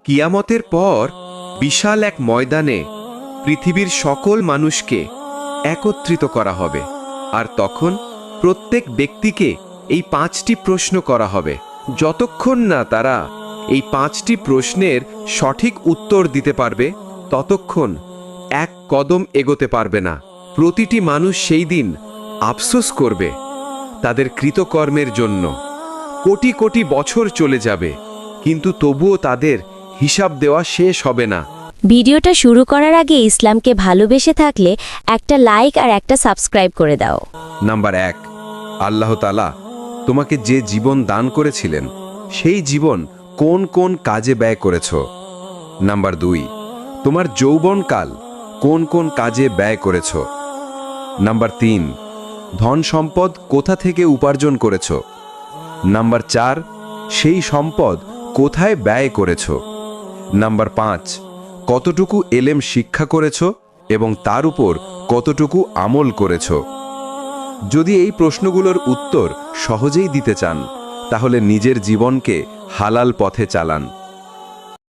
কিয়ামতের পর বিশাল এক ময়দানে পৃথিবীর সকল মানুষকে একত্রিত করা হবে, আর তখন প্রত্যেক ব্যক্তিকে এই 5টি প্রশ্ন করা হবে। যতক্ষণ না তারা এই 5টি প্রশ্নের সঠিক উত্তর দিতে পারবে, ততক্ষণ এক কদম এগোতে পারবে না। প্রতিটি মানুষ সেই দিন আফসোস করবে তাদের কৃতকর্মের জন্য। কোটি কোটি বছর চলে যাবে, কিন্তু তবুও তাদের হিসাব দেওয়া শেষ হবে না। ভিডিওটা শুরু করার আগে ইসলামকে ভালোবেসে থাকলে একটা লাইক আর একটা সাবস্ক্রাইব করে দাও। নাম্বার 1, আল্লাহ তাআলা তোমাকে যে জীবন দান করেছিলেন সেই জীবন কোন কোন কাজে ব্যয় করেছ। নাম্বার 2, তোমার যৌবনকাল কোন কোন কাজে ব্যয় করেছ। নাম্বার 3, ধন সম্পদ কোথা থেকে উপার্জন করেছ। নাম্বার 4, সেই সম্পদ কোথায় ব্যয় করেছ। নাম্বার 5, কতটুকু এলেম শিক্ষা করেছ এবং তার উপর কতটুকু আমল করেছ। যদি এই প্রশ্নগুলোর উত্তর সহজেই দিতে চান, তাহলে নিজের জীবনকে হালাল পথে চালান।